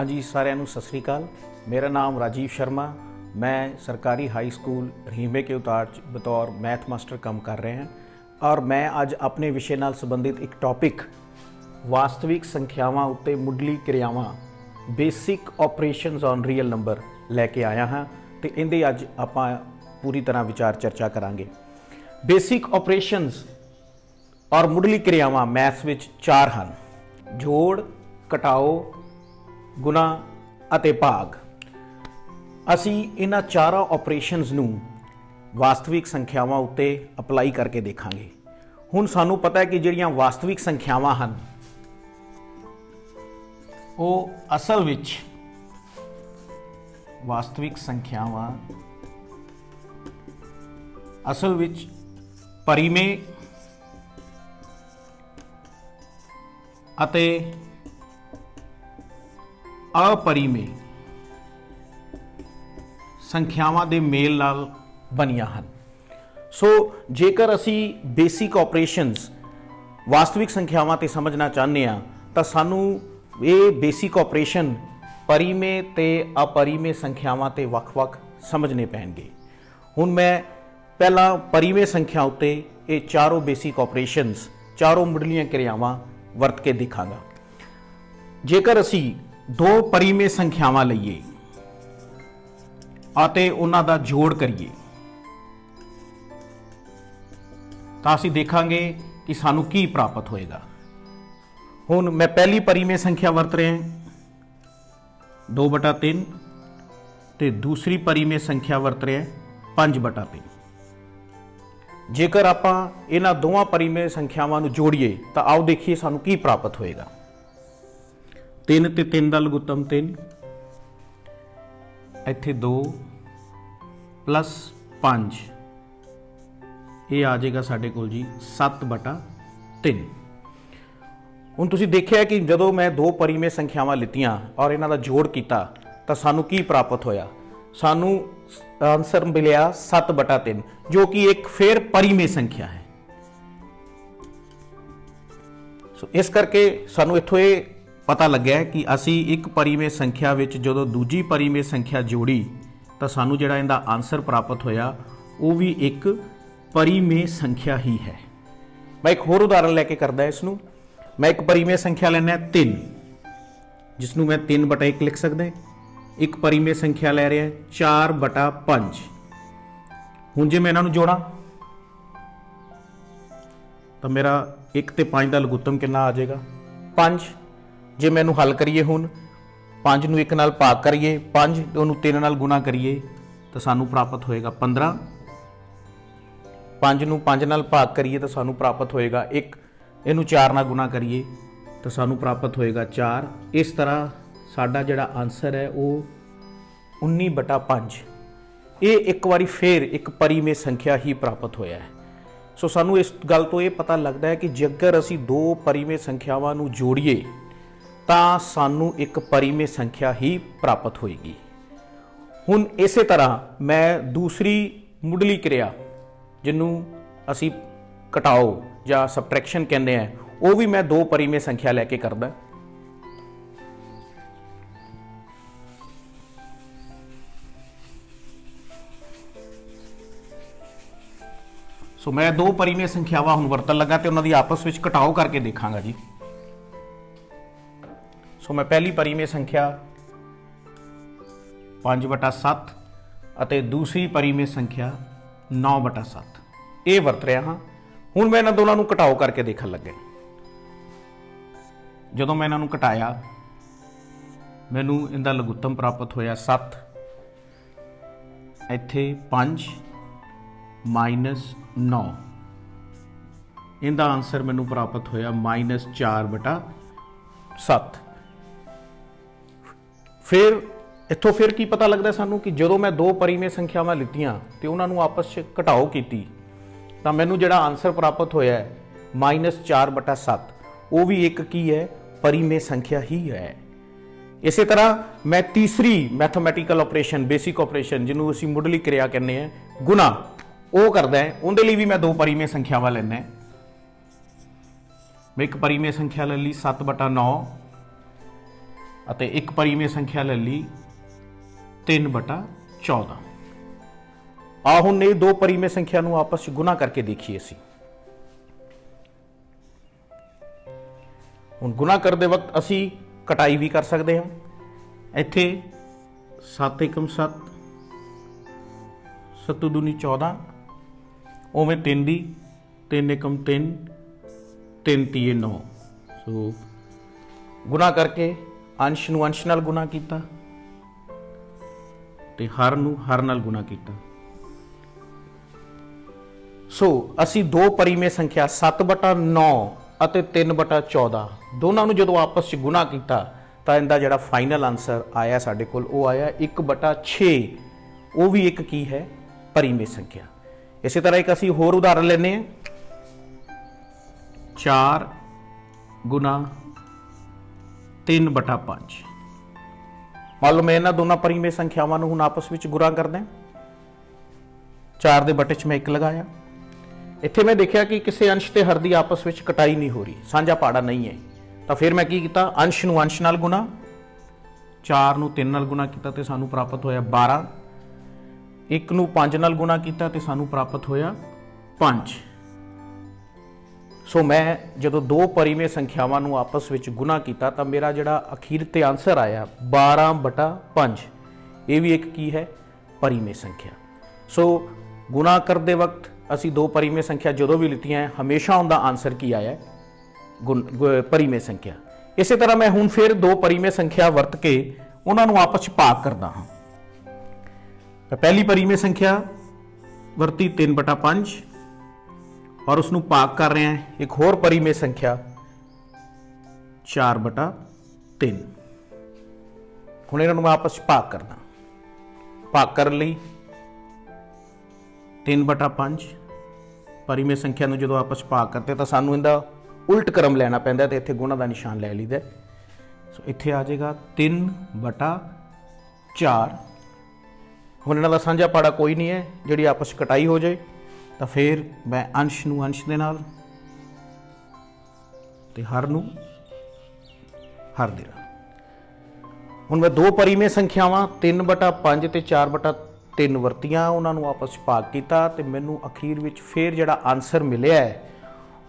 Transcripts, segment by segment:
जी सारिਆਂ ਨੂੰ सत श्री अकाल। मेरा नाम राजीव शर्मा। मैं सरकारी हाई स्कूल रहीमे के उतार बतौर मैथ मास्टर काम कर रहे हैं और मैं अज अपने विषय नाल संबंधित एक टॉपिक वास्तविक संख्यावां उत्ते मुढ़ली क्रियावां basic operations on real number लैके आया हाँ तो इहदे अज आपां पूरी तरह विचार चर्चा करांगे। बेसिक ऑपरेशनस और मुढ़ली क्रियावां मैथ्स विच चार हैं: जोड़, घटाओ, गुना अते भाग। असी इन्हां चारों ऑपरेशनस नूं वास्तविक संख्यावां उत्ते अपलाई करके देखांगे। हुण सानूं पता है कि जिहड़ियां वास्तविक संख्यावां हन वो असल विच वास्तविक संख्यावां असल विच परिमेय अते अपरिमेय संख्यावां दे मेल नाल बनियां हन। सो जेकर असी बेसिक ऑपरेशनस वास्तविक संख्यावां ते समझना चाहते हैं तो सानू ये बेसिक ऑपरेशन परिमेय ते अपरिमेय संख्यावां ते वख-वख समझने पैणगे। हुण मैं पहला परिमेय संख्या उत्ते ये चारों बेसिक ऑपरेशनस चारों मुढ़लियां क्रियावां वरत के दिखांगा। जेकर असी दो परिमेय संख्यावां लईए आते उन्हां दा जोड़ करिए तो असी देखांगे कि सानू की प्राप्त होएगा। हुण मैं पहली परिमेय संख्या वरत रहा 2/3 ते दूसरी परिमेय संख्या वरत रहा 5/3। जेकर आपां इन्हां दोवां परिमेय संख्यावां नूं जोड़िए तो आओ देखिए सानू की प्राप्त होएगा। 3 ते 3 दा लघुत्तम 3, इत्थे 2 प्लस 5, ये आ जाएगा साडे कोल जी 7/3। हुण तुसीं देखिआ कि जदों मैं दो परिमेय संख्यावां लितियां और इन्हां दा जोड़ कीता तो सानू की प्राप्त होया। सानू आंसर मिलिया 7/3 जो कि एक फिर परिमेय संख्या है। सो इस करके सानू इत्थों ये पता लग्या कि असी एक परिमेय संख्या विच जदों दूजी परिमेय संख्या जोड़ी तो सानू जिहड़ा इहदा आंसर प्राप्त होया वो भी एक परिमेय संख्या ही है। मैं एक होर उदाहरण लैके करदा इसनूं। मैं एक परिमेय संख्या लैना 3 जिसनूं मैं 3/1 लिख सकदा। एक परिमेय संख्या लै रहा 4/5। हुण जे मैं इन्हां नूं जोड़ां तो मेरा 1 ते 5 का लघुत्तम कितना आ जाएगा 5। जे मैनू हल करिए हुण 5 नूं 1 नाल भाग करिए 5 ते उहनूं 3 नाल गुणा करिए तो सानू प्राप्त होएगा 15। 5 नूं 5 नाल भाग करिए तो सानू प्राप्त होएगा 1। इहनूं 4 नाल गुणा करिए तो सानू प्राप्त होएगा 4। इस तरह साडा जिहड़ा आंसर है वो 19/5 ये एक बारी फिर एक परिमेय संख्या ही प्राप्त होया है। सो सानू इस गल तो ये पता लगता है कि जेकर असी दो परिमेय संख्यावां नूं जोड़िए तो सानू एक परिमेय संख्या ही प्राप्त होएगी। हुण इसे तरह मैं दूसरी मुढ़ली क्रिया जिन्हों असी घटाओ या सबट्रैक्शन कहते हैं वो भी मैं दो परिमेय संख्या लैके करदा। सो मैं दो परिमेय संख्यावां हुण वरतन लगा तो उन्होंने आपस में घटाओ करके देखांगा जी। सो मैं पहली परिमेय संख्या 5/7 अते दूसरी परिमेय संख्या 9/7 ये वरत रहा हाँ। हुण मैं इन्हां दोनों नूं घटाओ करके देखण लगे। जदों मैं इन्हां नूं घटाया मैनूं इहदा लघुत्तम प्राप्त होया 7, इत्थे 5 -9, इहदा आंसर मैनूं प्राप्त होया -4/7। फिर इत्थों फिर की पता लगता सानू कि जदों मैं दो परिमेय संख्यावां लितियां तो उन्होंने आपस में घटाओ की तो मैनूं जिहड़ा आंसर प्राप्त होया है -4/7 वो भी एक की है परिमेय संख्या ही है। इस तरह मैं तीसरी मैथमैटिकल ऑपरेशन बेसिक ऑपरेशन जिन्होंने असीं मुढ़ली क्रिया कहने हैं गुना वो करदा है। उहदे लई भी मैं दो परिमेय संख्यावां लैना। मैं एक परिमेय संख्या ले ली 7/9 ਅਤੇ ਇੱਕ ਪਰਿਮੇय ਸੰਖਿਆ ਲੈ ਲਈ 3/14। ਆ ਹੁਣ ਇਹ ਦੋ ਪਰਿਮੇय ਸੰਖਿਆ ਨੂੰ ਆਪਸ ਵਿੱਚ ਗੁਣਾ ਕਰਕੇ ਦੇਖੀਏ ਅਸੀਂ। ਹੁਣ ਗੁਣਾ ਕਰਦੇ ਵਕਤ ਅਸੀਂ ਕਟਾਈ ਵੀ ਕਰ ਸਕਦੇ ਹਾਂ। ਇੱਥੇ 7 ਏਕਮ 7, 7 ਦੂਣੀ 14, ਉਵੇਂ 3 ਦੀ 3 ਏਕਮ 3, 3 ਤੀਏ 9। ਸੋ ਗੁਣਾ ਕਰਕੇ ਅੰਸ਼ ਨੂੰ ਅੰਸ਼ ਨਾਲ ਗੁਣਾ ਕੀਤਾ ਤੇ ਹਰ ਨੂੰ ਹਰ ਨਾਲ ਗੁਣਾ ਕੀਤਾ। ਸੋ ਅਸੀਂ ਦੋ ਪਰਿਮੇय ਸੰਖਿਆ 7/9 ਅਤੇ 3/14 ਦੋਨਾਂ ਨੂੰ ਜਦੋਂ ਆਪਸ 'ਚ ਗੁਣਾ ਕੀਤਾ ਤਾਂ ਇਹਦਾ ਜਿਹੜਾ ਫਾਈਨਲ ਆਨਸਰ ਆਇਆ ਸਾਡੇ ਕੋਲ ਉਹ ਆਇਆ 1/6। ਉਹ ਵੀ ਇੱਕ ਕੀ ਹੈ? ਪਰਿਮੇय ਸੰਖਿਆ। ਇਸੇ ਤਰ੍ਹਾਂ ਇੱਕ ਅਸੀਂ ਹੋਰ ਉਦਾਹਰਨ ਲੈਂਦੇ ਹਾਂ। 4 ਗੁਣਾ 3/5। ਮੰਨ ਲਓ ਮੈਂ ਇਹਨਾਂ ਦੋਨਾਂ ਪਰਿਮੇय ਸੰਖਿਆਵਾਂ ਨੂੰ ਹੁਣ ਆਪਸ ਵਿੱਚ ਗੁਣਾ ਕਰਦਾ। 4 ਦੇ ਬਟੇ 'ਚ ਮੈਂ 1 ਲਗਾਇਆ। ਇੱਥੇ ਮੈਂ ਦੇਖਿਆ ਕਿ ਕਿਸੇ ਅੰਸ਼ ਤੇ ਹਰ ਦੀ ਆਪਸ ਵਿੱਚ ਕਟਾਈ ਨਹੀਂ ਹੋ ਰਹੀ, ਸਾਂਝਾ ਪਾੜਾ ਨਹੀਂ ਹੈ। ਤਾਂ ਫਿਰ ਮੈਂ ਕੀ ਕੀਤਾ? ਅੰਸ਼ ਨੂੰ ਅੰਸ਼ ਨਾਲ ਗੁਣਾ, 4 ਨੂੰ 3 ਨਾਲ ਗੁਣਾ ਕੀਤਾ ਤੇ ਸਾਨੂੰ ਪ੍ਰਾਪਤ ਹੋਇਆ 12। 1 ਨੂੰ 5 ਨਾਲ ਗੁਣਾ ਕੀਤਾ ਤੇ ਸਾਨੂੰ ਪ੍ਰਾਪਤ ਹੋਇਆ 5। ਸੋ ਮੈਂ ਜਦੋਂ ਦੋ ਪਰਿਮੇय ਸੰਖਿਆਵਾਂ ਨੂੰ ਆਪਸ ਵਿੱਚ ਗੁਣਾ ਕੀਤਾ ਤਾਂ ਮੇਰਾ ਜਿਹੜਾ ਅਖੀਰ ਤੇ ਆਨਸਰ ਆਇਆ 12/5। ਇਹ ਵੀ ਇੱਕ ਕੀ ਹੈ? ਪਰਿਮੇय ਸੰਖਿਆ। ਸੋ ਗੁਣਾ ਕਰਦੇ ਵਕਤ ਅਸੀਂ ਦੋ ਪਰਿਮੇय ਸੰਖਿਆ ਜਦੋਂ ਵੀ ਲਿੱਤੀਆਂ ਹੈ ਹਮੇਸ਼ਾ ਉਹਦਾ ਆਨਸਰ ਕੀ ਆਇਆ? ਪਰਿਮੇय ਸੰਖਿਆ। ਇਸੇ ਤਰ੍ਹਾਂ ਮੈਂ ਹੁਣ ਫਿਰ ਦੋ ਪਰਿਮੇय ਸੰਖਿਆ ਵਰਤ ਕੇ ਉਹਨਾਂ ਨੂੰ ਆਪਸ 'ਚ ਭਾਗ ਕਰਦਾ ਹਾਂ। ਪਹਿਲੀ ਪਰਿਮੇय ਸੰਖਿਆ ਵਰਤੀ 3/5 ਔਰ ਉਸ ਨੂੰ ਭਾਗ ਕਰ ਰਹੇ ਹਾਂ ਇੱਕ ਹੋਰ ਪਰਿਮੇय ਸੰਖਿਆ 4/3। ਹੁਣ ਇਹਨਾਂ ਨੂੰ ਮੈਂ ਆਪਸ 'ਚ ਭਾਗ ਕਰਦਾ। ਭਾਗ ਕਰਨ ਲਈ 3/5 ਪਰਿਮੇय ਸੰਖਿਆ ਨੂੰ ਜਦੋਂ ਆਪਸ 'ਚ ਭਾਗ ਕਰਦੇ ਤਾਂ ਸਾਨੂੰ ਇਹਦਾ ਉਲਟ ਕ੍ਰਮ ਲੈਣਾ ਪੈਂਦਾ ਤੇ ਇੱਥੇ ਗੁਣਾ ਦਾ ਨਿਸ਼ਾਨ ਲੈ ਲਈਦਾ। ਸੋ ਇੱਥੇ ਆ ਜਾਏਗਾ 3/4। ਹੁਣ ਇਹਨਾਂ ਦਾ ਸਾਂਝਾ ਪਾੜਾ ਕੋਈ ਨਹੀਂ ਹੈ, ਜਿਹੜੀ ਆਪਸ 'ਚ ਕਟਾਈ ਹੋ ਜਾਏ ਤਾਂ ਫਿਰ ਮੈਂ ਅੰਸ਼ ਨੂੰ ਅੰਸ਼ ਦੇ ਨਾਲ ਤੇ ਹਰ ਨੂੰ ਹਰ ਦੇ ਨਾਲ। ਹੁਣ ਮੈਂ ਦੋ ਪਰਿਮੇय ਸੰਖਿਆਵਾਂ 3/5 ਤੇ 4/3 ਵਰਤੀਆਂ, ਉਹਨਾਂ ਨੂੰ ਆਪਸ 'ਚ ਭਾਗ ਕੀਤਾ ਤੇ ਮੈਨੂੰ ਅਖੀਰ ਵਿੱਚ ਫਿਰ ਜਿਹੜਾ ਆਨਸਰ ਮਿਲਿਆ ਹੈ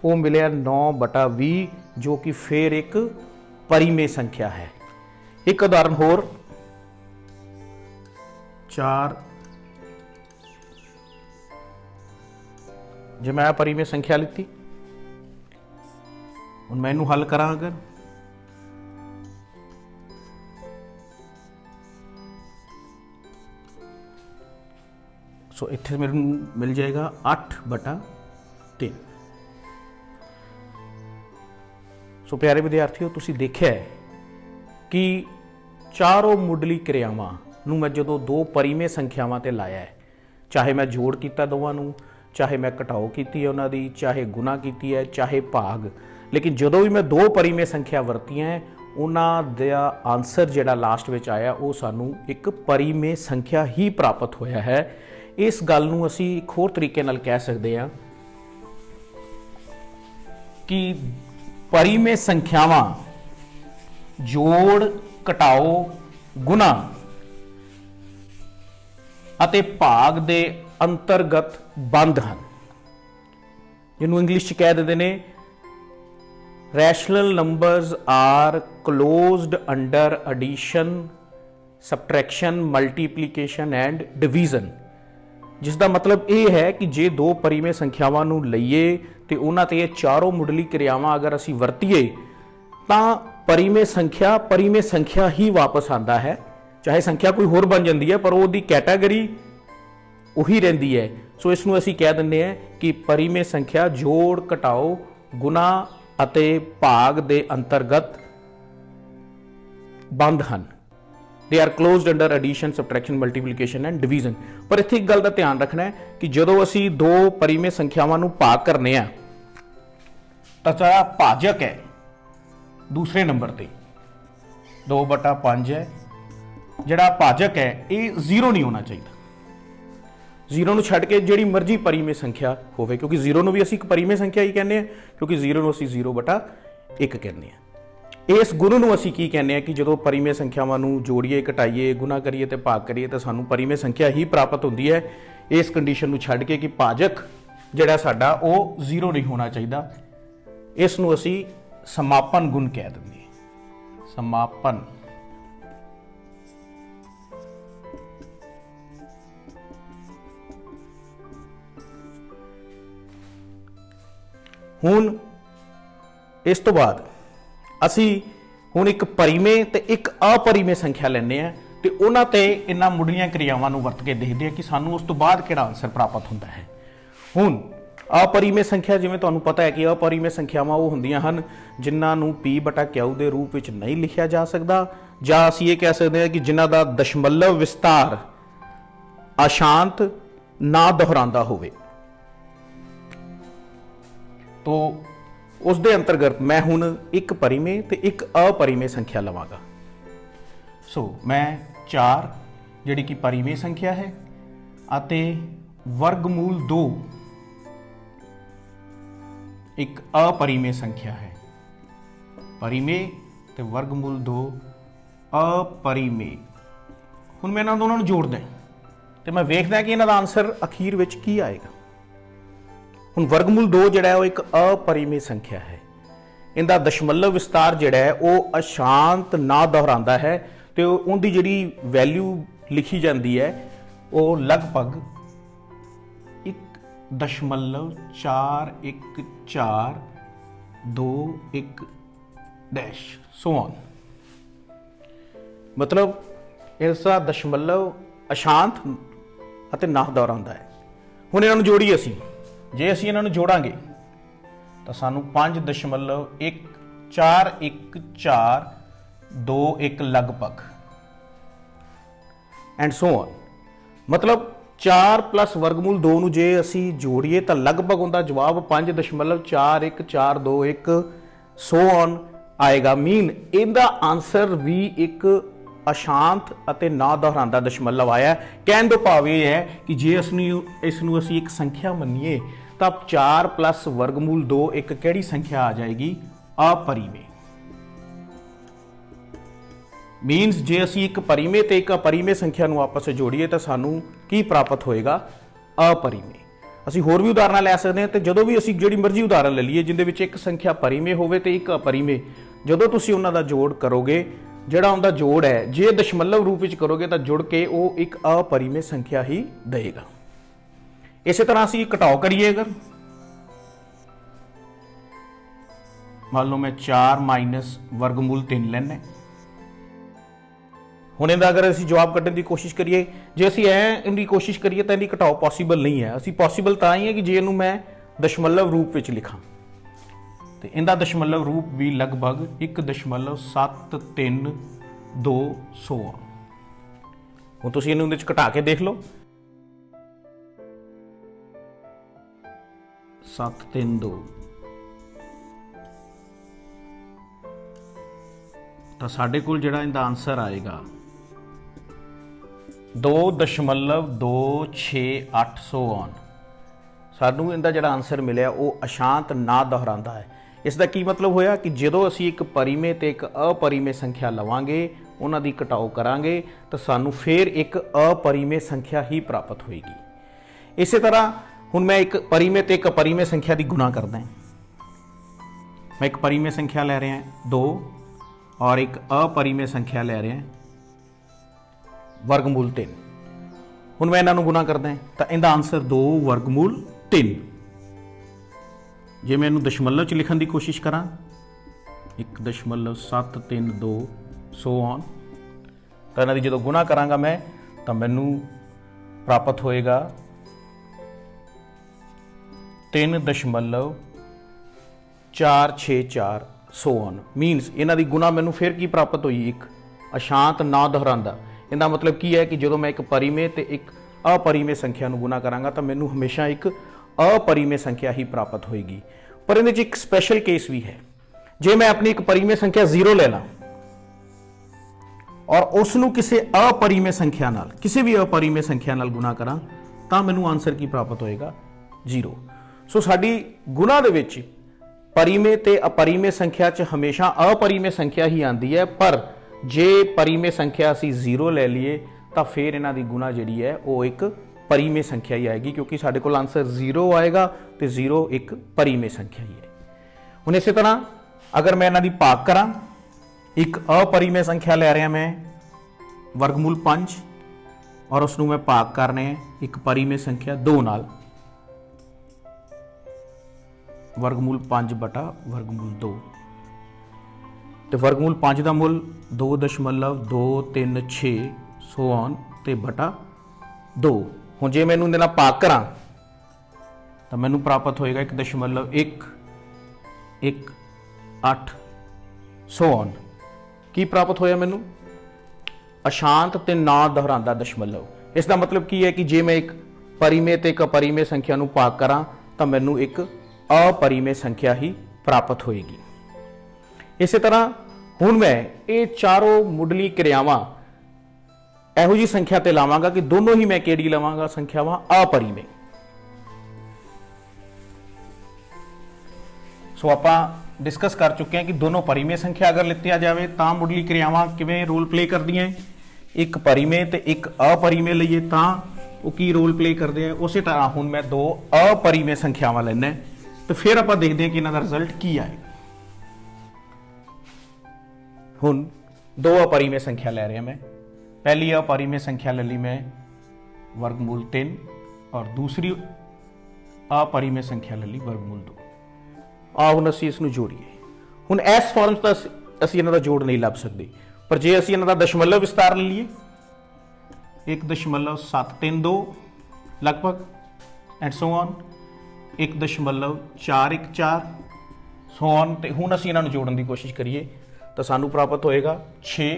ਉਹ ਮਿਲਿਆ 9/20, ਜੋ ਕਿ ਫਿਰ ਇੱਕ ਪਰਿਮੇय ਸੰਖਿਆ ਹੈ। ਇੱਕ ਉਦਾਹਰਨ ਹੋਰ, 4 ਜੇ ਮੈਂ ਪਰਿਮੇय ਸੰਖਿਆ ਲਿੱਤੀ, ਹੁਣ ਮੈਂ ਇਹਨੂੰ ਹੱਲ ਕਰਾਂ ਅਗਰ ਸੋ ਇੱਥੇ ਮੈਨੂੰ ਮਿਲ ਜਾਏਗਾ 8/3। ਸੋ ਪਿਆਰੇ ਵਿਦਿਆਰਥੀਓ, ਤੁਸੀਂ ਦੇਖਿਆ ਹੈ ਕਿ ਚਾਰੋਂ ਮੁੱਢਲੀ ਕਿਰਿਆਵਾਂ ਨੂੰ ਮੈਂ ਜਦੋਂ ਦੋ ਪਰਿਮੇय ਸੰਖਿਆਵਾਂ ਤੇ ਲਾਇਆ ਹੈ, ਚਾਹੇ ਮੈਂ ਜੋੜ ਕੀਤਾ ਦੋਵਾਂ ਨੂੰ, ਚਾਹੇ ਮੈਂ ਘਟਾਓ ਕੀਤੀ ਹੈ ਉਹਨਾਂ ਦੀ, ਚਾਹੇ ਗੁਣਾ ਕੀਤੀ ਹੈ, ਚਾਹੇ ਭਾਗ, ਲੇਕਿਨ ਜਦੋਂ ਵੀ ਮੈਂ ਦੋ ਪਰਿਮੇय ਸੰਖਿਆ ਵਰਤੀਆਂ ਹੈ ਉਹਨਾਂ ਦਾ ਆਨਸਰ ਜਿਹੜਾ ਲਾਸਟ ਵਿੱਚ ਆਇਆ ਉਹ ਸਾਨੂੰ ਇੱਕ ਪਰਿਮੇय ਸੰਖਿਆ ਹੀ ਪ੍ਰਾਪਤ ਹੋਇਆ ਹੈ। ਇਸ ਗੱਲ ਨੂੰ ਅਸੀਂ ਇੱਕ ਹੋਰ ਤਰੀਕੇ ਨਾਲ ਕਹਿ ਸਕਦੇ ਹਾਂ ਕਿ ਪਰਿਮੇय ਸੰਖਿਆਵਾਂ ਜੋੜ, ਘਟਾਓ, ਗੁਣਾ ਅਤੇ ਭਾਗ ਦੇ ਅੰਤਰਗਤ ਬੰਦ ਹਨ, ਜਿਹਨੂੰ ਇੰਗਲਿਸ਼ 'ਚ ਕਹਿ ਦਿੰਦੇ ਨੇ rational numbers are closed under addition, subtraction, multiplication and division. ਜਿਸ ਦਾ ਮਤਲਬ ਇਹ ਹੈ ਕਿ ਜੇ ਦੋ ਪਰਿਮੇय ਸੰਖਿਆਵਾਂ ਨੂੰ ਲਈਏ ਤੇ ਉਹਨਾਂ ਤੇ ਇਹ ਚਾਰੋਂ ਮੁੱਢਲੀ ਕਿਰਿਆਵਾਂ ਅਗਰ ਅਸੀਂ ਵਰਤੀਏ ਤਾਂ ਪਰਿਮੇय ਸੰਖਿਆ ਹੀ ਵਾਪਸ ਆਉਂਦਾ ਹੈ। ਚਾਹੇ ਸੰਖਿਆ ਕੋਈ ਹੋਰ ਬਣ ਜਾਂਦੀ ਹੈ ਪਰ ਉਹਦੀ ਕੈਟਾਗਰੀ ਉਹੀ ਰਹਿੰਦੀ ਹੈ। ਸੋ ਇਸ ਨੂੰ ਅਸੀਂ ਕਹਿ ਦਿੰਦੇ ਹਾਂ ਕਿ ਪਰਿਮੇय ਸੰਖਿਆ ਜੋੜ, ਘਟਾਓ, ਗੁਣਾ ਅਤੇ ਭਾਗ ਦੇ ਅੰਤਰਗਤ ਬੰਦ ਹਨ। They are closed under addition, subtraction, multiplication and division। ਪਰ ਇੱਥੇ ਇੱਕ ਗੱਲ ਦਾ ਧਿਆਨ ਰੱਖਣਾ ਹੈ ਕਿ ਜਦੋਂ ਅਸੀਂ ਦੋ ਪਰਿਮੇय ਸੰਖਿਆਵਾਂ ਨੂੰ ਭਾਗ ਕਰਨੇ ਆ ਤਾਂ ਜਿਹੜਾ ਭਾਜਕ ਹੈ ਦੂਸਰੇ ਨੰਬਰ ਤੇ 2/5 ਹੈ, ਜਿਹੜਾ ਭਾਜਕ ਹੈ ਇਹ 0 ਨਹੀਂ ਹੋਣਾ ਚਾਹੀਦਾ। 0 ਨੂੰ ਛੱਡ ਕੇ ਜਿਹੜੀ ਮਰਜ਼ੀ ਪਰਿਮੇय ਸੰਖਿਆ ਹੋਵੇ, ਕਿਉਂਕਿ 0 ਨੂੰ ਵੀ ਅਸੀਂ ਇੱਕ ਪਰਿਮੇय ਸੰਖਿਆ ਹੀ ਕਹਿੰਦੇ ਆ, ਕਿਉਂਕਿ 0 ਨੂੰ ਅਸੀਂ 0/1 ਕਹਿੰਦੇ ਆ। ਇਸ ਗੁਣ ਨੂੰ ਅਸੀਂ ਕੀ ਕਹਿੰਦੇ ਆ ਕਿ ਜਦੋਂ ਪਰਿਮੇय ਸੰਖਿਆਵਾਂ ਨੂੰ ਜੋੜੀਏ, ਘਟਾਈਏ, ਗੁਣਾ ਕਰੀਏ ਤੇ ਭਾਗ ਕਰੀਏ ਤਾਂ ਸਾਨੂੰ ਪਰਿਮੇय ਸੰਖਿਆ ਹੀ ਪ੍ਰਾਪਤ ਹੁੰਦੀ ਹੈ। ਇਸ ਕੰਡੀਸ਼ਨ ਨੂੰ ਛੱਡ ਕੇ ਕਿ ਭਾਜਕ ਜਿਹੜਾ ਸਾਡਾ ਉਹ 0 ਨਹੀਂ ਹੋਣਾ ਚਾਹੀਦਾ। ਇਸ ਨੂੰ ਅਸੀਂ ਸਮਾਪਨ ਗੁਣ ਕਹਿ ਦਿੰਦੇ ਹਾਂ। ਸਮਾਪਨ ਹੁਣ ਇਸ ਤੋਂ ਬਾਅਦ ਅਸੀਂ ਹੁਣ ਇੱਕ ਪਰਿਮੇय ਤੇ ਇੱਕ अपरिमेय ਸੰਖਿਆ ਲੈਂਦੇ ਆ ਤੇ ਉਹਨਾਂ ਤੇ ਇਹਨਾਂ ਮੁੱਢਲੀਆਂ ਕਿਰਿਆਵਾਂ ਨੂੰ ਵਰਤ ਕੇ ਦੇਖਦੇ ਆ ਕਿ ਸਾਨੂੰ ਉਸ ਤੋਂ ਬਾਅਦ ਕਿਹੜਾ ਆਨਸਰ ਪ੍ਰਾਪਤ ਹੁੰਦਾ ਹੈ। ਹੁਣ अपरिमेय ਸੰਖਿਆ, ਜਿਵੇਂ ਤੁਹਾਨੂੰ ਪਤਾ ਹੈ ਕਿ अपरिमेय ਸੰਖਿਆਵਾਂ ਉਹ ਹੁੰਦੀਆਂ ਹਨ ਜਿਨ੍ਹਾਂ ਨੂੰ p/q ਦੇ ਰੂਪ ਵਿੱਚ ਨਹੀਂ ਲਿਖਿਆ ਜਾ ਸਕਦਾ, ਜਾਂ ਅਸੀਂ ਇਹ ਕਹਿ ਸਕਦੇ ਹਾਂ ਕਿ ਜਿਨ੍ਹਾਂ ਦਾ ਦਸ਼ਮਲਵ ਵਿਸਤਾਰ ਅਸ਼ਾਂਤ ਨਾ ਦੁਹਰਾਉਂਦਾ ਹੋਵੇ। तो ਉਸ ਦੇ ਅੰਤਰਗਤ ਮੈਂ ਹੁਣ ਇੱਕ ਪਰਿਮੇय ਤੇ ਇੱਕ अपरिमेय ਸੰਖਿਆ ਲਵਾਂਗਾ। ਸੋ ਮੈਂ 4 ਜਿਹੜੀ ਕਿ ਪਰਿਮੇय ਸੰਖਿਆ ਹੈ ਅਤੇ ਵਰਗਮੂਲ 2 ਇੱਕ अपरिमेय ਸੰਖਿਆ ਹੈ। ਪਰਿਮੇय ਤੇ ਵਰਗਮੂਲ 2 अपरिमेय। ਹੁਣ ਮੈਂ ਇਹਨਾਂ ਦੋਨਾਂ ਨੂੰ ਜੋੜਦਾ ਤੇ ਮੈਂ ਵੇਖਦਾ ਕਿ ਇਹਨਾਂ ਦਾ ਆਨਸਰ ਅਖੀਰ ਵਿੱਚ ਕੀ ਆਏਗਾ। ਹੁਣ ਵਰਗਮੂਲ 2 ਜਿਹੜਾ ਹੈ ਉਹ ਇੱਕ अपरिमेय ਸੰਖਿਆ ਹੈ। ਇਹਦਾ ਦਸ਼ਮਲਵ ਵਿਸਤਾਰ ਜਿਹੜਾ ਹੈ ਉਹ ਅਸ਼ਾਂਤ ਨਾ ਦੁਹਰਾਉਂਦਾ ਹੈ ਤੇ ਉਹਦੀ ਜਿਹੜੀ ਵੈਲਿਊ ਲਿਖੀ ਜਾਂਦੀ ਹੈ ਉਹ ਲਗਭਗ 1.4142 ਡੈਸ਼ ਸੋ ਔਨ। ਮਤਲਬ ਇਸ ਦਾ ਦਸ਼ਮਲਵ ਅਸ਼ਾਂਤ ਅਤੇ ਨਾ ਦੁਹਰਾਉਂਦਾ ਹੈ। ਹੁਣ ਇਹਨਾਂ ਨੂੰ ਜੋੜੀਏ ਅਸੀਂ, ਜੇ ਅਸੀਂ ਇਹਨਾਂ ਨੂੰ ਜੋੜਾਂਗੇ ਤਾਂ ਸਾਨੂੰ 5.141421 ਲਗਭਗ ਐਂਡ ਸੋ ਔਨ। ਮਤਲਬ 4 ਪਲੱਸ ਵਰਗਮੂਲ 2 ਨੂੰ ਜੇ ਅਸੀਂ ਜੋੜੀਏ ਤਾਂ ਲਗਭਗ ਉਹਦਾ ਜਵਾਬ 5.41421 ਸੋ ਔਨ ਆਏਗਾ। ਮੀਨ ਇਹਦਾ ਆਨਸਰ ਵੀ ਇੱਕ ਅਸ਼ਾਂਤ ਅਤੇ ਨਾ ਦੁਹਰਾਉਂਦਾ ਦਸ਼ਮਲਵ ਆਇਆ। ਕਹਿਣ ਦਾ ਭਾਵ ਇਹ ਹੈ ਕਿ ਜੇ ਇਸ ਨੂੰ ਅਸੀਂ ਇੱਕ ਸੰਖਿਆ ਮੰਨੀਏ ਤਾਂ 4 ਪਲੱਸ ਵਰਗਮੂਲ 2 ਇੱਕ ਕਿਹੜੀ ਸੰਖਿਆ ਆ ਜਾਏਗੀ? अपरिमेय। ਮੀਨਸ ਜੇ ਅਸੀਂ ਇੱਕ ਪਰਿਮੇय ਤੇ ਇੱਕ अपरिमेय ਸੰਖਿਆ ਨੂੰ ਆਪਸ ਵਿੱਚ ਜੋੜੀਏ ਤਾਂ ਸਾਨੂੰ ਕੀ ਪ੍ਰਾਪਤ ਹੋਏਗਾ? अपरिमेय। ਅਸੀਂ ਹੋਰ ਵੀ ਉਦਾਹਰਨਾਂ ਲੈ ਸਕਦੇ ਹਾਂ ਤੇ ਜਦੋਂ ਵੀ ਅਸੀਂ ਜਿਹੜੀ ਮਰਜ਼ੀ ਉਦਾਹਰਨ ਲੈ ਲਈਏ ਜਿੰਦੇ ਵਿੱਚ ਇੱਕ ਸੰਖਿਆ ਪਰਿਮੇय ਹੋਵੇ ਤੇ ਇੱਕ अपरिमेय, ਜਦੋਂ ਤੁਸੀਂ ਉਹਨਾਂ ਦਾ ਜੋੜ ਕਰੋਗੇ, ਜਿਹੜਾ ਉਹਦਾ ਜੋੜ ਹੈ ਜੇ ਦਸ਼ਮਲਵ ਰੂਪ ਵਿੱਚ ਕਰੋਗੇ ਤਾਂ ਜੁੜ ਕੇ ਉਹ ਇੱਕ अपरिमेय ਸੰਖਿਆ ਹੀ ਦੇਗਾ। ਇਸੇ ਤਰ੍ਹਾਂ ਅਸੀਂ ਘਟਾਓ ਕਰੀਏ, ਅਗਰ ਮੰਨ ਲਓ ਮੈਂ 4 ਮਾਈਨਸ ਵਰਗਮੂਲ 3 ਲੈਣਾ, ਹੁਣ ਇਹਦਾ ਅਗਰ ਅਸੀਂ ਜਵਾਬ ਕੱਢਣ ਦੀ ਕੋਸ਼ਿਸ਼ ਕਰੀਏ, ਜੇ ਅਸੀਂ ਇਹਦੀ ਕੋਸ਼ਿਸ਼ ਕਰੀਏ ਤਾਂ ਇਹਦੀ ਘਟਾਓ ਪੋਸੀਬਲ ਨਹੀਂ ਹੈ। ਅਸੀਂ ਪੋਸੀਬਲ ਤਾਂ ਹੀ ਹੈ ਕਿ ਜੇ ਇਹਨੂੰ ਮੈਂ ਦਸ਼ਮਲਵ ਰੂਪ ਵਿੱਚ ਲਿਖਾਂ ਤੇ ਇਹਦਾ ਦਸ਼ਮਲਵ ਰੂਪ ਵੀ ਲਗਭਗ 1.732 ਹੁਣ ਤੁਸੀਂ ਇਹਨੂੰ ਇਹਦੇ ਚ ਘਟਾ ਕੇ ਦੇਖ ਲਓ। 732 ਤਾਂ ਸਾਡੇ ਕੋਲ ਜਿਹੜਾ ਇਹਦਾ ਆਨਸਰ ਆਏਗਾ 2.268 ਔਨ। ਸਾਨੂੰ ਇਹਦਾ ਜਿਹੜਾ ਆਨਸਰ ਮਿਲਿਆ ਉਹ ਅਸ਼ਾਂਤ ਨਾ ਦੁਹਰਾਉਂਦਾ ਹੈ। ਇਸ ਦਾ ਕੀ ਮਤਲਬ ਹੋਇਆ ਕਿ ਜਦੋਂ ਅਸੀਂ ਇੱਕ ਪਰਿਮੇय ਤੇ ਇੱਕ अपरिमेय ਸੰਖਿਆ ਲਵਾਂਗੇ, ਉਹਨਾਂ ਦੀ ਘਟਾਓ ਕਰਾਂਗੇ ਤਾਂ ਸਾਨੂੰ ਫਿਰ ਇੱਕ अपरिमेय ਸੰਖਿਆ ਹੀ ਪ੍ਰਾਪਤ ਹੋਏਗੀ। ਇਸੇ ਤਰ੍ਹਾਂ ਹੁਣ ਮੈਂ ਇੱਕ ਪਰਿਮੇय ਤੇ ਇੱਕ अपरिमेय ਸੰਖਿਆ ਦੀ ਗੁਣਾ ਕਰਦਾ ਹਾਂ। ਮੈਂ ਇੱਕ ਪਰਿਮੇय ਸੰਖਿਆ ਲੈ ਰਿਹਾ 2 ਔਰ ਇੱਕ अपरिमेय ਸੰਖਿਆ ਲੈ ਰਿਹਾ ਵਰਗਮੂਲ 3। ਹੁਣ ਮੈਂ ਇਹਨਾਂ ਨੂੰ ਗੁਣਾ ਕਰਦਾ ਤਾਂ ਇਹਦਾ ਆਨਸਰ 2 ਵਰਗਮੂਲ 3। ਜੇ ਮੈਂ ਇਹਨੂੰ ਦਸ਼ਮਲਵ ਚ ਲਿਖਣ ਦੀ ਕੋਸ਼ਿਸ਼ ਕਰਾਂ 1.732 ਸੋ ਔਨ, ਤਾਂ ਇਹਨਾਂ ਦੀ ਜਦੋਂ ਗੁਣਾ ਕਰਾਂਗਾ ਮੈਂ ਤਾਂ ਮੈਨੂੰ ਪ੍ਰਾਪਤ ਹੋਏਗਾ 3.464 ਸੋ ਔਨ। ਮੀਨਸ ਇਹਨਾਂ ਦੀ ਗੁਣਾ ਮੈਨੂੰ ਫਿਰ ਕੀ ਪ੍ਰਾਪਤ ਹੋਈ? ਇੱਕ ਅਸ਼ਾਂਤ ਨਾ ਦੁਹਰਾਉਂਦਾ। ਇਹਦਾ ਮਤਲਬ ਕੀ ਹੈ ਕਿ ਜਦੋਂ ਮੈਂ ਇੱਕ ਪਰਿਮੇय ਤੇ ਇੱਕ अपरिमेय ਸੰਖਿਆ ਨੂੰ ਗੁਣਾ ਕਰਾਂਗਾ ਤਾਂ ਮੈਨੂੰ ਹਮੇਸ਼ਾ ਇੱਕ अपरिमेय ਸੰਖਿਆ ਹੀ ਪ੍ਰਾਪਤ ਹੋਏਗੀ। ਪਰ ਇਹਦੇ 'ਚ ਇੱਕ ਸਪੈਸ਼ਲ ਕੇਸ ਵੀ ਹੈ। ਜੇ ਮੈਂ ਆਪਣੀ ਇੱਕ ਪਰਿਮੇय ਸੰਖਿਆ 0 ਲੈ ਲਾਂ ਔਰ ਉਸ ਨੂੰ ਕਿਸੇ अपरिमेय ਸੰਖਿਆ ਨਾਲ, ਕਿਸੇ ਵੀ अपरिमेय ਸੰਖਿਆ ਨਾਲ ਗੁਣਾ ਕਰਾਂ ਤਾਂ ਮੈਨੂੰ ਆਨਸਰ ਕੀ ਪ੍ਰਾਪਤ ਹੋਏਗਾ? 0। ਸੋ ਸਾਡੀ ਗੁਣਾ ਦੇ ਵਿੱਚ परिमेय ते अपरिमेय संख्या च हमेशा अपरिमेय संख्या ही आती है, पर जे परिमेय संख्या असी 0 ले लीए तो फिर इन्हां दी गुणा जिहड़ी है वो एक परिमेय संख्या ही आएगी, क्योंकि साडे कोल आंसर 0 आएगा तो 0 एक परिमेय संख्या ही है। हुण इस तरह अगर मैं इन्हां दी भाग करा, एक अपरिमेय संख्या लै रहा मैं वर्गमूल 5 और उसनूं मैं भाग करने एक परिमेय संख्या 2 नाल, वर्गमूल 5 बटा वर्गमूल 2, तो वर्गमूल 5 का मुल 2.236 सो ऑन ते बटा 2। हुण जे मैनूं इहदे नाल भाग करा तो मैनूं प्राप्त होएगा 1.118 सो ऑन। की प्राप्त होया मैनूं? अशांत ते ना दोहरांदा दशमलव। इसका मतलब की है कि जे मैं एक परिमेय ते एक अपरिमेय संख्या नूं भाग करा तो मैनूं एक अपरिमेय संख्या ही प्राप्त होएगी। इस तरह हुण मैं ये चारों मुढ़ली क्रियावां इहो जी संख्या ते लावांगा कि दोनों ही मैं किहड़ी लवांगा, संख्यावां अपरिमेय। सो आपां डिस्कस कर चुके हैं कि दोनों परिमेय संख्या अगर लितिया जाए तो मुढ़ली क्रियावां किवें रोल प्ले करदियां, एक परिमेय ते एक अपरिमेय लईए तो वो की रोल प्ले करते हैं। उस तरह हुण मैं दो अपरिमेय संख्यावां लैना तो फिर आपां देखते हैं कि इन्हां दा रिजल्ट की आएगा। हुण दो अपरिमेय संख्या लै रहा मैं। पहली अपरिमेय संख्या ले ली मैं वर्गमूल 3 और दूसरी अपरिमेय संख्या ले ली वर्गमूल 2। आ हुण असीं इसनूं जोड़ीए। हुण इस फॉर्म तो असीं इन्हां दा जोड़ नहीं लभ सकते, पर जे असीं इन्हां दा दशमलव विस्तार ले लीए 1.732 लगभग and so on 1.414 so on. तो हुण असीं इन्हां नूं जोड़न की कोशिश करिए तो सानूं प्राप्त होएगा 6,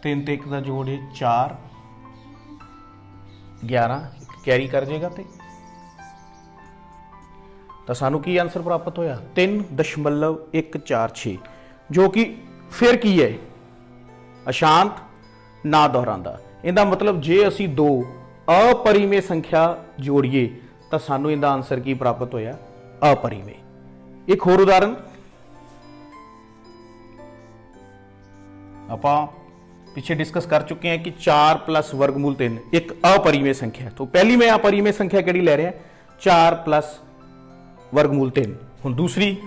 3 ते 1 का जोड़ है 4, 11 कैरी कर जाएगा तो सानू की आंसर प्राप्त होया 3.146, जो कि फिर की है अशांत ना दोहरांदा। इहदा मतलब जे असी दो अपरिमेय संख्या जोड़िए तो सानू इहदा आंसर की प्राप्त होया अपरिमेय। एक होर उदाहरण आपां पिछे डिस्कस कर चुके हैं कि 4 प्लस वर्गमूल 3 एक अपरिमेय संख्या है। तो पहली मैं अपरिमेय संख्या केड़ी ले रहा 4 प्लस वर्गमूल 3। हुण दूसरी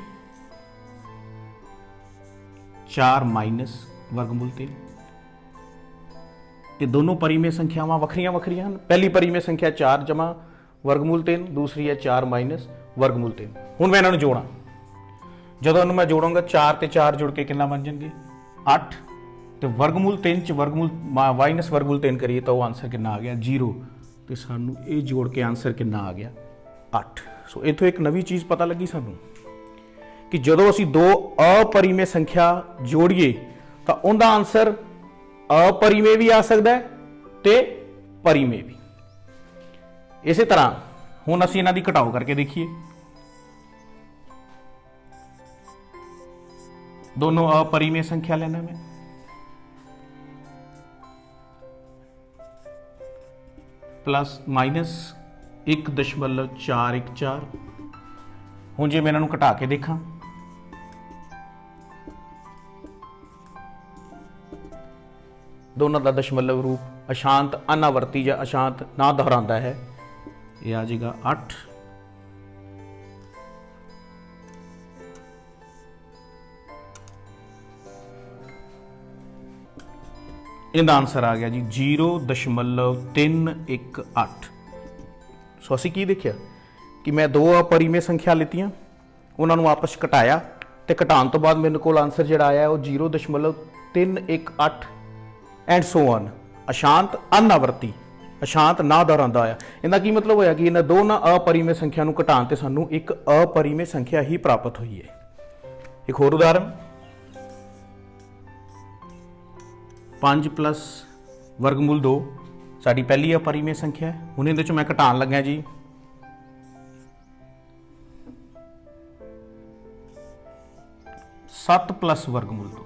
4 माइनस वर्गमूल 3। ये दोनों परिमेय संख्यावां वखरियां वखरियां हैं। पहली परिमेय संख्या 4 जमा वर्गमूल 3, दूसरी है 4 माइनस वर्गमूल 3। हुण मैं इन्हां नूं जोड़ां, जदों इन्हूं मैं जोड़ांगा 4 ते 4 जुड़ के कितना बन जाएंगे 8, तो वर्गमूल 3 च वर्गमूल माइनस वर्गमूल 3 करिए तो आंसर कितना आ गया 0, तो सानू ये जोड़ के आंसर कितना आ गया 8। सो इत्थों एक नवी चीज़ पता लगी सानू कि जदों असीं दो अपरिमेय संख्या जोड़िए तो उनका आंसर अपरिमेय भी आ सकता है ते परिमेय भी। इस तरह हुण असीं इन्हां दी घटाओ करके देखिए। दोनों अपरिमेय संख्या लेना मैं प्लस माइनस 1.414। हुण जे मैं इन्हां नूं घटा के देखा दोनों का दशमलव रूप अशांत अनावर्ती या अशांत ना दोहराता है, ये आ जाएगा 8। इनका आंसर आ गया जी 0.318। सो असीं की देखिया कि मैं दो अपरिमेय संख्या लितियां, उन्होंने आपस घटाया तो घटाने तो बाद मेरे को आंसर जिहड़ा आया वो 0.318 एंड सो ऑन अशांत अनावर्ती अशांत ना दोहरांदा आया। इनका की मतलब होया कि इन्हां दोनों अपरिमेय संख्या नूं घटाने ते सानूं एक अपरिमेय संख्या ही प्राप्त हुई है। एक होर उदाहरण 5 प्लस वर्गमूल 2 साड़ी पहली अपरिमेय संख्या है। हुण इहदे चों मैं घटाण लग्या जी 7 प्लस वर्गमूल 2।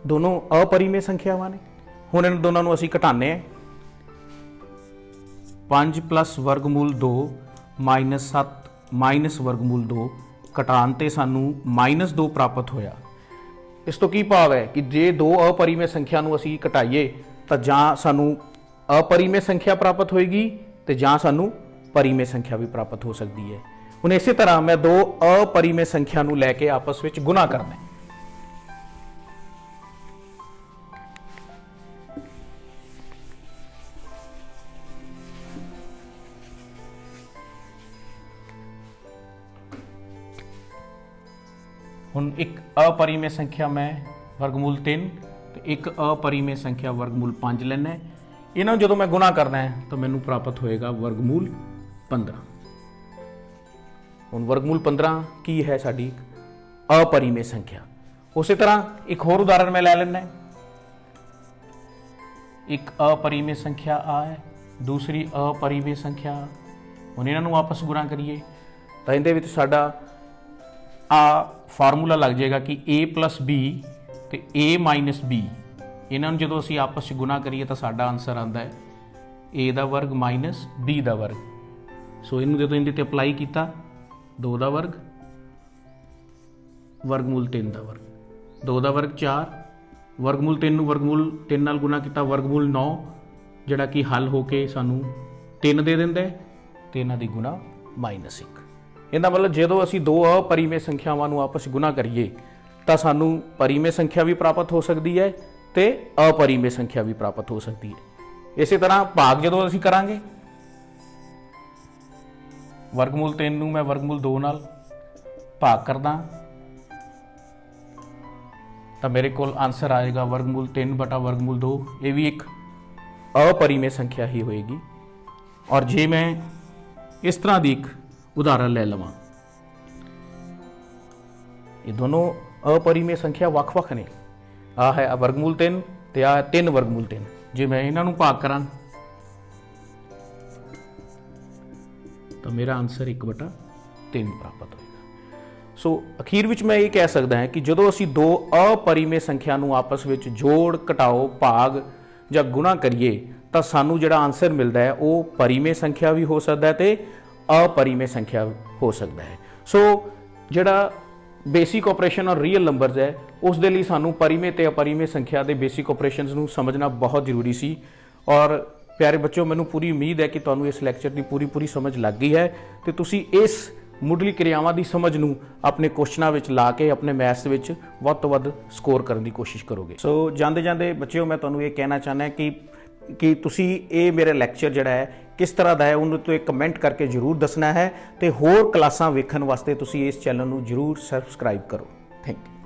दोनों अपरिमेय संख्यावां ने। हुण इन दोनों नूं असीं घटाने 5 प्लस वर्गमूल 2 -7 ਮਾਈਨਸ ਵਰਗਮੂਲ 2 ਘਟਾਉਣ ਤੇ ਸਾਨੂੰ -2 ਪ੍ਰਾਪਤ ਹੋਇਆ। ਇਸ ਤੋਂ ਕੀ ਭਾਵ ਹੈ ਕਿ ਜੇ ਦੋ ਅਪਰਿਮੇय ਸੰਖਿਆ ਨੂੰ ਅਸੀਂ ਘਟਾਈਏ ਤਾਂ ਜਾਂ ਸਾਨੂੰ ਅਪਰਿਮੇय ਸੰਖਿਆ ਪ੍ਰਾਪਤ ਹੋਏਗੀ ਤੇ ਜਾਂ ਸਾਨੂੰ ਪਰਿਮੇय ਸੰਖਿਆ ਵੀ ਪ੍ਰਾਪਤ ਹੋ ਸਕਦੀ ਹੈ। ਹੁਣ ਇਸੇ ਤਰ੍ਹਾਂ ਮੈਂ ਦੋ ਅਪਰਿਮੇय ਸੰਖਿਆ ਨੂੰ ਲੈ ਕੇ ਆਪਸ ਵਿੱਚ ਗੁਣਾ ਕਰਨਾ ਹੈ। ਹੁਣ ਇੱਕ अपरिमेय संख्या मैं वर्गमूल 3 ਤੇ ਇੱਕ अपरिमेय संख्या वर्गमूल 5 ਲੈਣਾ। ਇਹਨਾਂ ਨੂੰ ਜਦੋਂ ਮੈਂ ਗੁਣਾ ਕਰਨਾ ਹੈ ਤਾਂ ਮੈਨੂੰ ਪ੍ਰਾਪਤ ਹੋਏਗਾ वर्गमूल 15। ਹੁਣ वर्गमूल 15 ਕੀ ਹੈ? ਸਾਡੀ अपरिमेय संख्या। ਉਸੇ ਤਰ੍ਹਾਂ ਇੱਕ ਹੋਰ ਉਦਾਹਰਣ ਮੈਂ ਲੈ ਲੈਣਾ। ਇੱਕ अपरिमेय संख्या आ है, दूसरी अपरिमेय संख्या। ਹੁਣ ਇਹਨਾਂ ਨੂੰ ਆਪਸ ਗੁਣਾ ਕਰੀਏ ਤਾਂ ਇਹਦੇ ਵਿੱਚ ਸਾਡਾ ਆ ਫਾਰਮੂਲਾ ਲੱਗ ਜਾਏਗਾ ਕਿ a + b ਤੇ a - b। ਇਹਨਾਂ ਨੂੰ ਜਦੋਂ ਅਸੀਂ ਆਪਸ ਵਿੱਚ ਗੁਣਾ ਕਰੀਏ ਤਾਂ ਸਾਡਾ ਆਨਸਰ ਆਉਂਦਾ ਹੈ a ਦਾ ਵਰਗ - b ਦਾ ਵਰਗ। ਸੋ ਇਹਨੂੰ ਜਦੋਂ ਇਹਦੇ ਤੇ ਅਪਲਾਈ ਕੀਤਾ 2 ਦਾ ਵਰਗ वर्गमूल 3 ਦਾ ਵਰਗ, 2 ਦਾ ਵਰਗ 4, वर्गमूल 3 ਨੂੰ वर्गमूल 3 ਨਾਲ ਗੁਣਾ ਕੀਤਾ वर्गमूल 9, ਜਿਹੜਾ ਕਿ ਹੱਲ ਹੋ ਕੇ ਸਾਨੂੰ 3 ਦੇ ਦਿੰਦਾ ਹੈ ਤੇ ਇਹਨਾਂ ਦੀ ਗੁਣਾ -1। ਇਹਦਾ ਮਤਲਬ ਜਦੋਂ ਅਸੀਂ ਦੋ अपरिमेय ਸੰਖਿਆਵਾਂ ਨੂੰ ਆਪਸ ਵਿੱਚ ਗੁਣਾ ਕਰੀਏ ਤਾਂ ਸਾਨੂੰ परिमेय ਸੰਖਿਆ ਵੀ ਪ੍ਰਾਪਤ ਹੋ ਸਕਦੀ ਹੈ ਤੇ अपरिमेय ਸੰਖਿਆ ਵੀ ਪ੍ਰਾਪਤ ਹੋ ਸਕਦੀ ਹੈ। ਇਸੇ ਤਰ੍ਹਾਂ ਭਾਗ ਜਦੋਂ ਅਸੀਂ ਕਰਾਂਗੇ वर्गमूल 3 ਨੂੰ ਮੈਂ वर्गमूल 2 ਨਾਲ ਭਾਗ ਕਰਦਾ ਤਾਂ ਮੇਰੇ ਕੋਲ ਆਨਸਰ ਆਏਗਾ वर्गमूल 3 ਬਟਾ वर्गमूल 2। ਇਹ ਵੀ ਇੱਕ अपरिमेय ਸੰਖਿਆ ਹੀ ਹੋਏਗੀ। ਔਰ ਜੇ ਮੈਂ ਇਸ ਤਰ੍ਹਾਂ ਦੀ ਇੱਕ ਉਦਾਹਰਨ ਲੈ ਲਵਾਂ, ਇਹ ਦੋਨੋਂ अपरिमेय ਸੰਖਿਆ ਵੱਖ-ਵੱਖ ਨੇ। ਆ ਹੈ वर्गमूल 3 ਤੇ ਆ 3 वर्गमूल 3। ਜੇ ਮੈਂ ਇਹਨਾਂ ਨੂੰ ਭਾਗ ਕਰਾਂ ਤਾਂ ਮੇਰਾ ਆਨਸਰ 1/3 ਪ੍ਰਾਪਤ ਹੋਏਗਾ। ਸੋ ਅਖੀਰ ਵਿੱਚ ਮੈਂ ਇਹ ਕਹਿ ਸਕਦਾ ਹਾਂ ਕਿ ਜਦੋਂ ਅਸੀਂ ਦੋ अपरिमेय ਸੰਖਿਆ ਨੂੰ ਆਪਸ ਵਿੱਚ ਜੋੜ, ਘਟਾਓ, ਭਾਗ ਜਾਂ ਗੁਣਾ ਕਰੀਏ ਤਾਂ ਸਾਨੂੰ ਜਿਹੜਾ ਆਨਸਰ ਮਿਲਦਾ ਹੈ ਉਹ परिमेय ਸੰਖਿਆ ਵੀ ਹੋ ਸਕਦਾ ਹੈ ਤੇ अपरिमेय ਸੰਖਿਆ ਹੋ ਸਕਦਾ ਹੈ। ਸੋ ਜਿਹੜਾ ਬੇਸਿਕ ਆਪਰੇਸ਼ਨ ਔਰ ਰੀਅਲ ਨੰਬਰਸ ਹੈ ਉਸ ਦੇ ਲਈ ਸਾਨੂੰ परिमेय ਤੇ अपरिमेय ਸੰਖਿਆ ਦੇ ਬੇਸਿਕ ਆਪਰੇਸ਼ਨਸ ਨੂੰ ਸਮਝਣਾ ਬਹੁਤ ਜ਼ਰੂਰੀ ਸੀ। ਔਰ ਪਿਆਰੇ ਬੱਚਿਓ, ਮੈਨੂੰ ਪੂਰੀ ਉਮੀਦ ਹੈ ਕਿ ਤੁਹਾਨੂੰ ਇਸ ਲੈਕਚਰ ਦੀ ਪੂਰੀ ਸਮਝ ਲੱਗ ਗਈ ਹੈ ਤੇ ਤੁਸੀਂ ਇਸ ਮੁੱਢਲੀ ਕਿਰਿਆਵਾਂ ਦੀ ਸਮਝ ਨੂੰ ਆਪਣੇ ਕੁਐਸਚਨਾਂ ਵਿੱਚ ਲਾ ਕੇ ਆਪਣੇ ਮੈਥਸ ਵਿੱਚ ਵੱਧ ਤੋਂ ਵੱਧ ਸਕੋਰ ਕਰਨ ਦੀ ਕੋਸ਼ਿਸ਼ ਕਰੋਗੇ। ਸੋ ਜਾਂਦੇ ਬੱਚਿਓ, ਮੈਂ ਤੁਹਾਨੂੰ ਇਹ ਕਹਿਣਾ ਚਾਹੁੰਦਾ ਕਿ ਤੁਸੀਂ ਇਹ ਮੇਰਾ ਲੈਕਚਰ ਜਿਹੜਾ ਹੈ ਕਿਸ ਤਰ੍ਹਾਂ ਦਾ ਹੈ ਉਹਨੂੰ ਤੋਂ ਇੱਕ ਕਮੈਂਟ ਕਰਕੇ ਜ਼ਰੂਰ ਦੱਸਣਾ ਹੈ ਤੇ ਹੋਰ ਕਲਾਸਾਂ ਵੇਖਣ ਵਾਸਤੇ ਤੁਸੀਂ ਇਸ ਚੈਨਲ ਨੂੰ ਜ਼ਰੂਰ ਸਬਸਕ੍ਰਾਈਬ ਕਰੋ। Thank you.